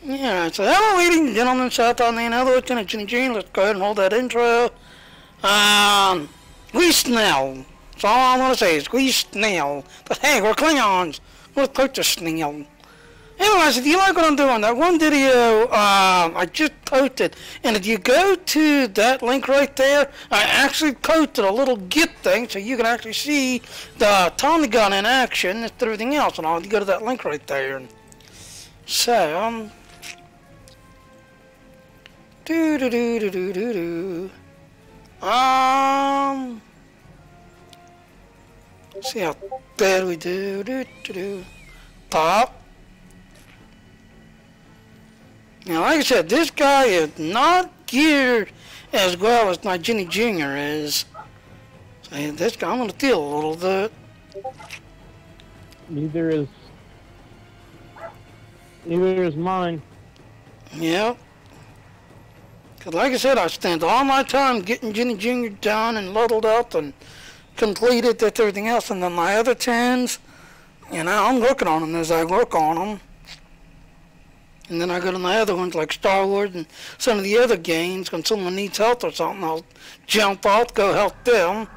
Yeah, so hello ladies and gentlemen, shout out name, hello Lieutenant Jenny Jean, let's go ahead and hold that intro. We snail. That's all I want to say is we snail. But hey, we're Klingons. We're coach a snail. Anyways, if you like what I'm doing, that one video I just posted, and if you go to that link right there, I actually posted a little GIF thing so you can actually see the Tommy gun in action and everything else, and all. You go to that link right there. So, see how bad we do. Top. Now, like I said, this guy is not geared as well as my Jenny Jr. is. So this guy, I'm gonna deal a little bit. Neither is mine. Yep. Cause like I said, I spent all my time getting Jenny Jr. done and leveled up and completed everything else, and then my other 10s, you know, I'm working on them as I work on them. And then I go to my other ones like Star Wars and some of the other games. When someone needs help or something, I'll jump out, go help them.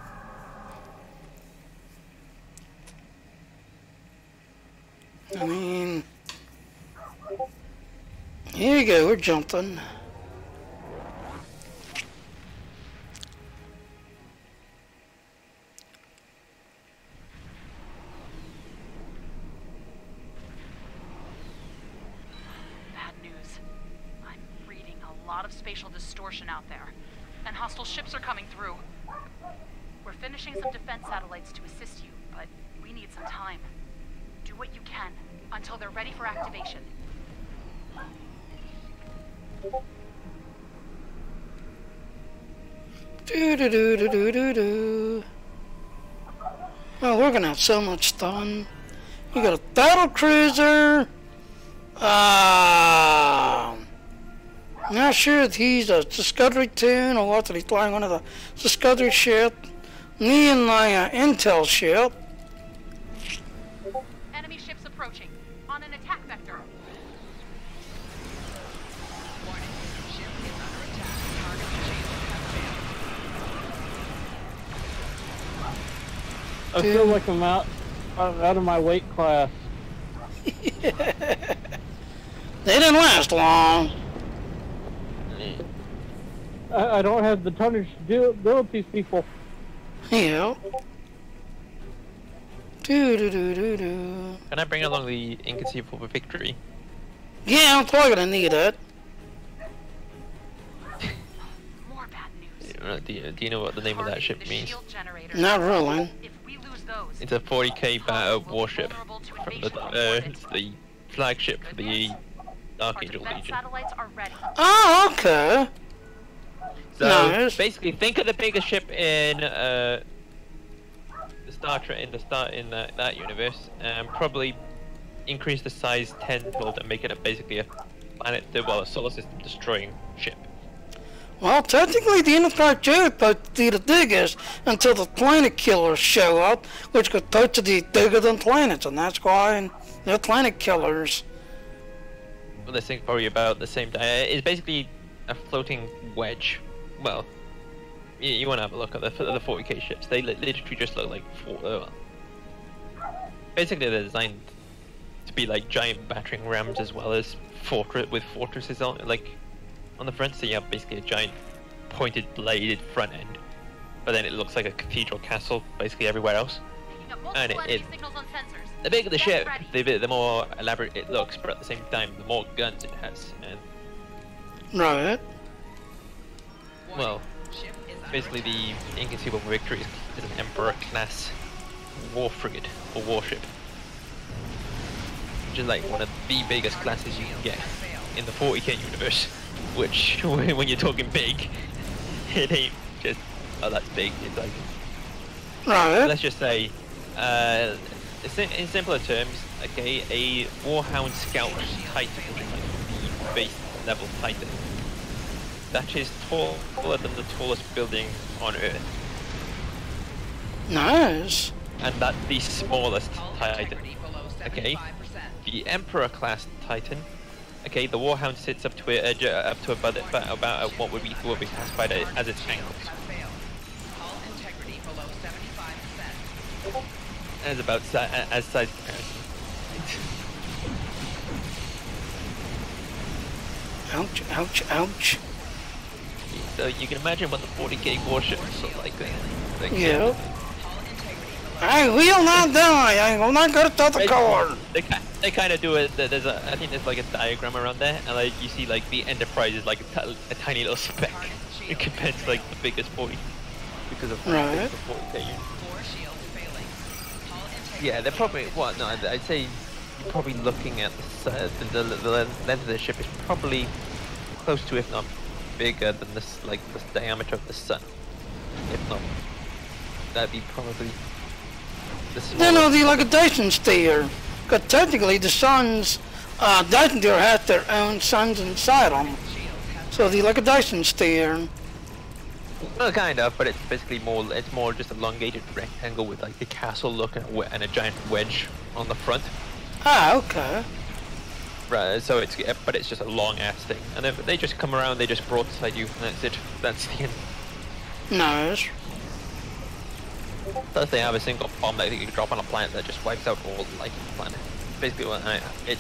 I mean, here you go, we're jumping. Of spatial distortion out there, and hostile ships are coming through. We're finishing some defense satellites to assist you, but we need some time. Do what you can until they're ready for activation. Well, we're gonna have so much fun. We got a battle cruiser. I'm not sure if he's a Discovery tune or what, that he's flying one of the Discovery ship. Me and my Intel ship. Enemy ships approaching on an attack vector. Warning, ship is under attack. Target I feel like I'm out of my weight class. They didn't last long. I don't have the tonnage to deal with these people. Yeah. Can I bring along the Inconceivable Victory? Yeah, I'm probably gonna need it. More bad news. Do you know what the name of that ship means? Not really. If we lose those, It's a 40k battle warship from the flagship for the Archangel Legion. Satellites are ready. Oh, okay. So Nice. basically, think of the biggest ship in the Star Trek in that universe, and probably increase the size tenfold and make it basically a a solar system destroying ship. Well, technically the Enterprise J is supposed to be the biggest until the planet killers show up, which could supposed to be bigger than planets, and that's why they're planet killers. Well, this thing's probably about the same. It's basically a floating wedge. Well, you want to have a look at the 40k ships. They literally just look like basically they're designed to be like giant battering rams as well as fortresses on the front. So you have basically a giant pointed bladed front end, but then it looks like a cathedral castle basically everywhere else. And the bigger the ship, the more elaborate it looks, but at the same time, the more guns it has. And Right. well, basically the Inconceivable Victory is an Emperor-class war frigate or warship, which is like one of the biggest classes you can get in the 40k universe. Which, when you're talking big, it ain't just that's big. It's like Right. let's just say, in simpler terms, okay, a Warhound Scout Titan, which is like the base level Titan. That is taller than the tallest building on Earth. Nice. And that's the smallest Titan. Okay? the Emperor class Titan. Okay, the Warhound sits up to it, up to about what would be classified as its ankles. Has failed. Hull integrity below 75%. As about as size comparison. Ouch, ouch, ouch. So you can imagine what the 40k warships look like. Yeah. I will not die. I will not go to the core. They kind of do it. I think there's like a diagram around there, and like you see like the Enterprise is like a tiny little speck compared to like the biggest 40 because of the 40k unit. Core shield failing. Hull integrity Yeah, they're probably no. I'd say you're probably looking at the length of the ship is probably close to, if not bigger than this, like the diameter of the sun. If not, that'd be probably. You know, the like a Dyson sphere. Because technically the suns, Dyson sphere has their own suns inside them. So the like a Dyson sphere. Well, kind of, but it's basically more. It's more just elongated rectangle with like a castle look and a giant wedge on the front. Ah, okay. Right. So but it's just a long ass thing, and if they just come around, they just broadside you, and that's it. That's the end. Nice. Plus, they have a single bomb that you can drop on a planet that just wipes out all the life on the planet. Basically, it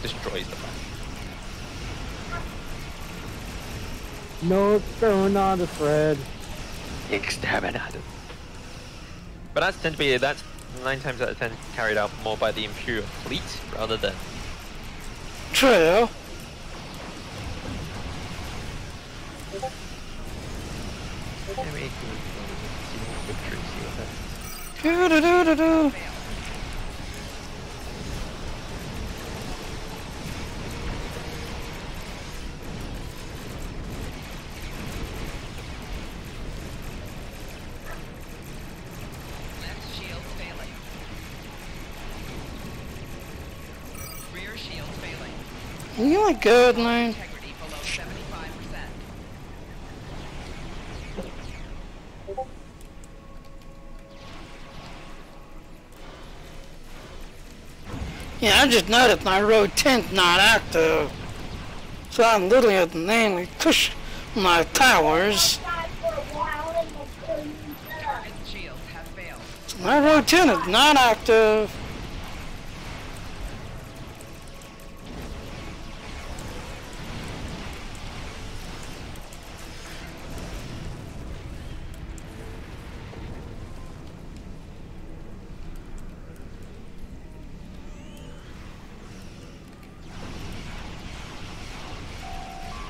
destroys the planet. No exterminatus, Fred. Exterminated. But that's 9 times out of 10 carried out more by the Imperial fleet rather than. True. Do-do-do-do-do. Left shield failing. Rear shield failing. You ain't good, man. Integrity below 75%. Yeah, I just noticed my road 10's not active. So I'm literally at the name push my towers. Target shields have failed. So my road 10 is not active.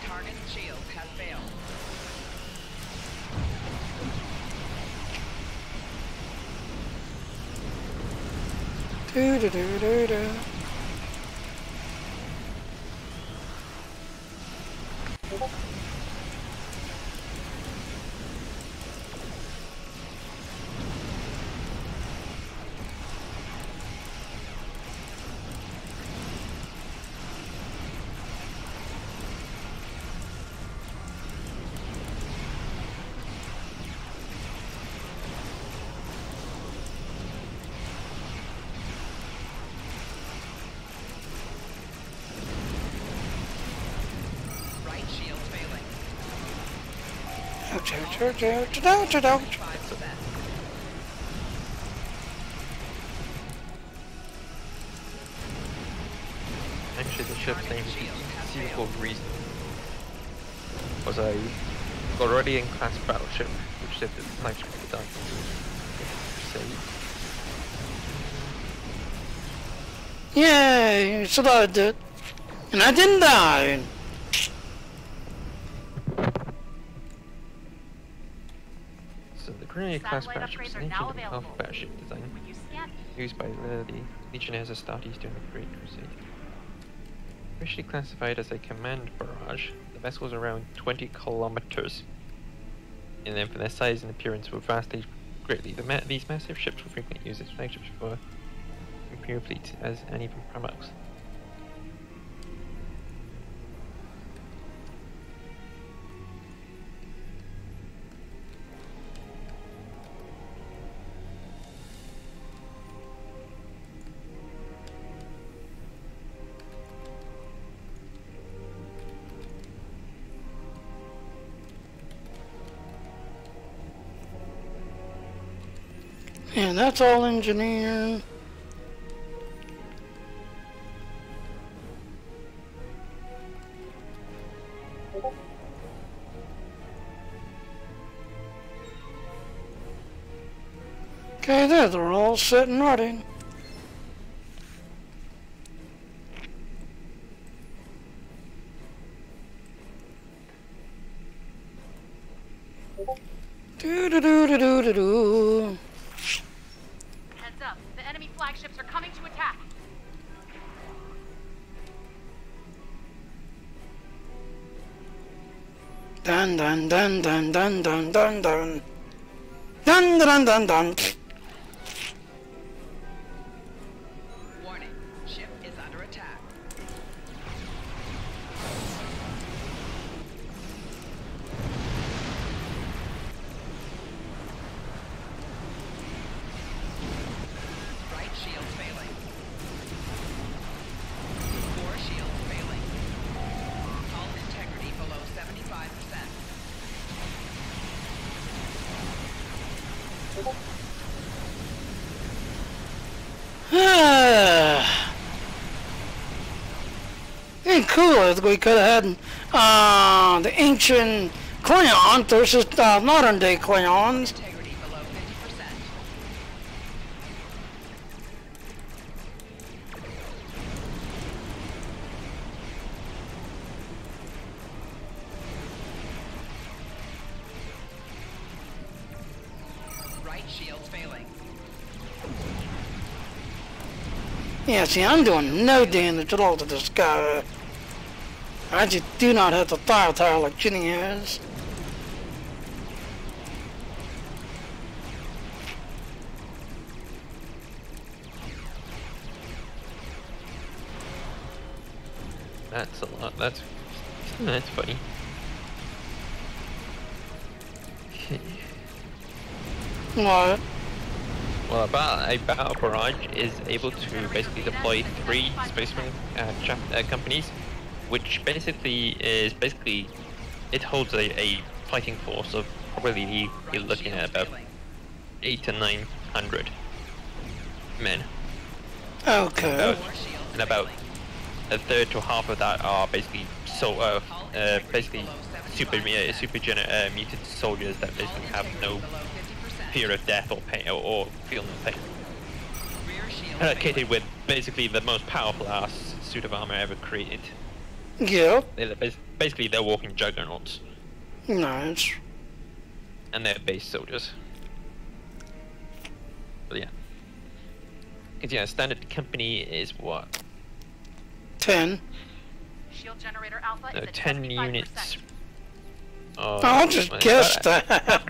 Target shields have failed. Do-do-do-do-do. Right shield failing. Ouch, ouch, ouch, ouch, ouch, ouch, ouch. 5%. Actually, the ship's name is the conceivable reason was a Floridian class battleship, which said that the flagship of the Dark saved. Yay, you survived it. And I didn't die. So the Grenadier class Satellite battleship is upgrades an are now ancient available. alpha battleship design When you scan used by the Legionnaires Astartes during the Great Crusade. Officially classified as a command barrage, the vessels are around 20 kilometers. And then for their size and appearance were vastly greatly. These massive ships were frequently used as flagships for Imperial fleets and even Primarchs. And that's all engineer. Okay, there, they're all set and ready. Do. Heads up, the enemy flagships are coming to attack. Dun dun dun dun dun dun dun dun. Dun dun dun dun. Warning. Ship is under attack. Right shield failing. 4 shields failing. Hull integrity below 75%. Ain't cool if we could have had the ancient Klingons versus modern day Klingons. Integrity below 50%. Right shields failing. Yeah, see, I'm doing no damage at all to this guy. I just do not have the firepower like Ginny has. That's a lot. That's funny. What? Well, a battle barrage is able to basically deploy 3 space marine companies, which basically it holds a fighting force of probably you're looking at about 800 to 900 men. Okay. And about a third to half of that are basically basically mutant soldiers that basically have no fear of death or pain or feel no pain. Allocated with basically the most powerful ass suit of armor ever created. Yep. Basically, they're walking juggernauts, Nice. and they're base soldiers. But yeah, because yeah, standard company is what? 10. Shield generator alpha is at 10 75%. units. I'll just guess that.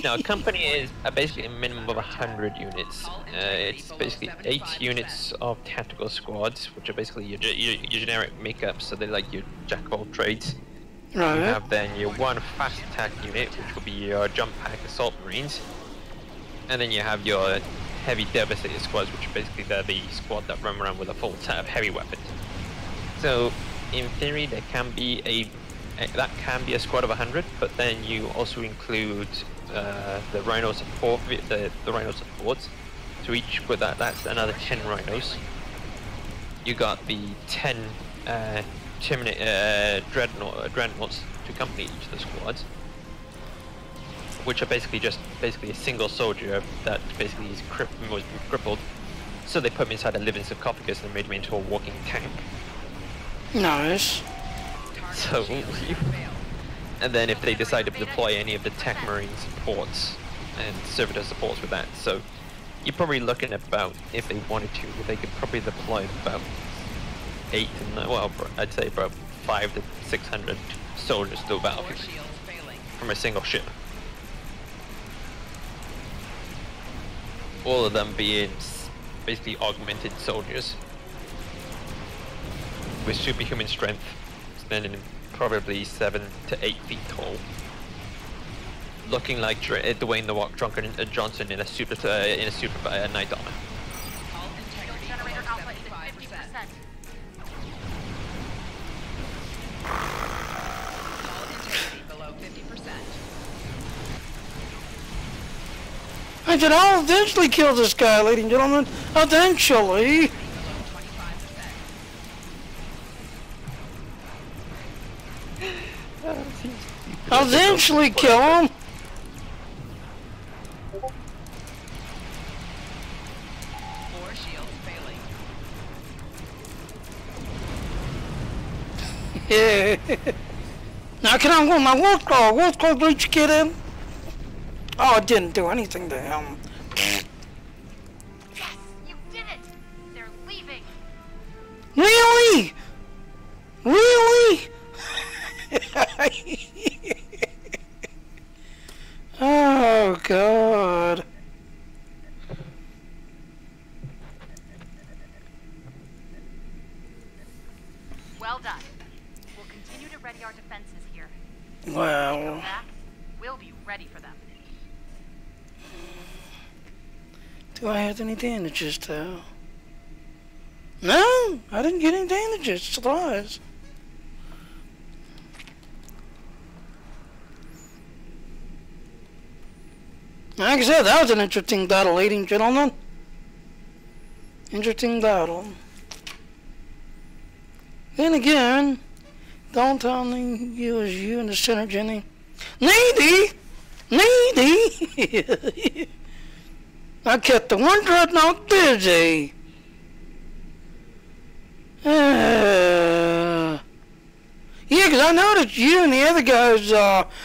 No, company is basically a minimum of 100 units. It's basically 8 units of tactical squads, which are basically your generic makeup, so they're like your jack of all trades. Right. You have then your 1 fast attack unit, which will be your jump pack assault marines, and then you have your heavy devastator squads, which are basically the squad that run around with a full set of heavy weapons. So, in theory, there can be that can be a squad of 100, but then you also include the rhino support, the rhino supports. So each with that's another 10 rhinos. You got the 10 dreadnoughts to accompany each of the squads, which are basically a single soldier that basically is crippled. So they put him inside a living sarcophagus and made him into a walking tank. Nice. So, and then if they decide to deploy any of the tech marine supports and servitor supports with that, so you're probably looking at about, if they wanted to, they could probably deploy about 8 to 9, well, I'd say about 500 to 600 soldiers to a battlefield from a single ship. All of them being basically augmented soldiers with superhuman strength, standing probably 7 to 8 feet tall, looking like Dwayne the Rock Johnson in a suit of night armor. Shield generator alpha is at 50%. Hull integrity below 50%. I said, I'll eventually kill this guy, ladies and gentlemen. Eventually. 25%. I'll eventually kill him. Four shields failing. Yeah. Now can I go my wolf call? Wolf call, did you get in? Oh, it didn't do anything to him. Yes! You did it! They're leaving! Really? Really? Oh, God. Well done. We'll continue to ready our defenses here. Well, Go back, we'll be ready for them. do I have any damages, though? No, I didn't get any damages. Surprise. Like I said, that was an interesting battle, ladies and gentlemen. Interesting battle. Then again, don't tell me it was you in the center, Jenny. Needy! Needy! I kept the one dreadnought busy. Yeah, because I noticed you and the other guys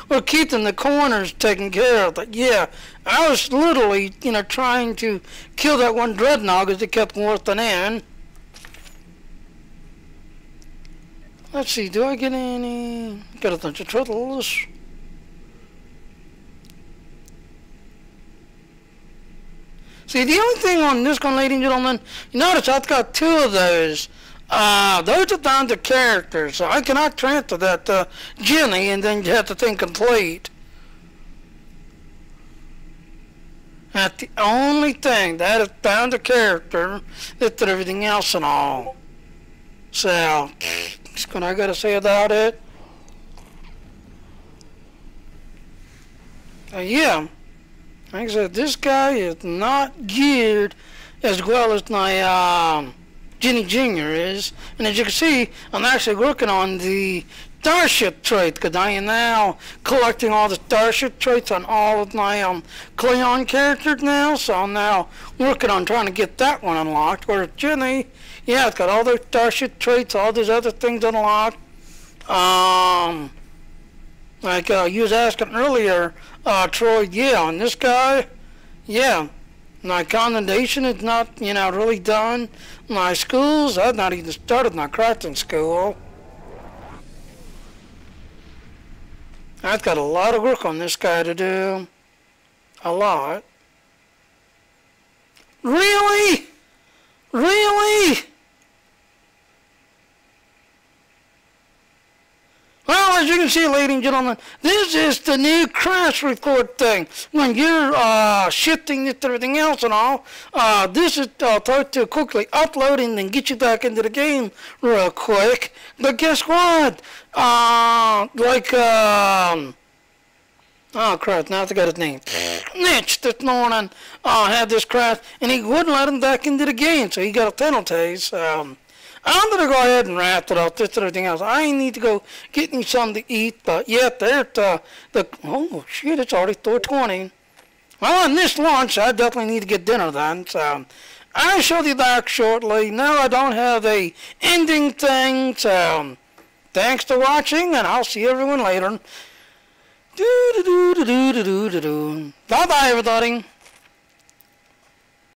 were keeping the corners taken care of. But yeah, I was literally, trying to kill that one dreadnought because it kept working in. Let's see, do I get any? Got a bunch of turtles. See, the only thing on this one, ladies and gentlemen, you notice I've got two of those. Those are down to characters, so I cannot transfer that to Jenny and then you have the thing complete. That's the only thing that is down to character. That's everything else and all. So, that's what I gotta say about it. Yeah, like I said, this guy is not geared as well as my Jenny Jr. is, and as you can see, I'm actually working on the Starship trait because I am now collecting all the Starship traits on all of my Cleon characters now, so I'm now working on trying to get that one unlocked. Whereas Jenny, yeah, it's got all those Starship traits, all these other things unlocked. Like you was asking earlier, Troy, yeah, on this guy, yeah. My condensation is not, really done. My schools, I've not even started my crafting school. I've got a lot of work on this guy to do. A lot. Really? Really? Well, as you can see, ladies and gentlemen, this is the new crash report thing. When you're shifting this to everything else and all, this is thought to quickly upload and then get you back into the game real quick. But guess what? Oh crap, now I forgot his name. Mitch this morning had this crash and he wouldn't let him back into the game, so he got a penalty. So I'm going to go ahead and wrap it up, this and everything else. I need to go get me something to eat, but yeah, there's oh shit, it's already 4:20. Well, on this lunch, I definitely need to get dinner then, so I'll show you back shortly. Now I don't have a ending thing, so thanks for watching, and I'll see everyone later. Bye-bye, everybody.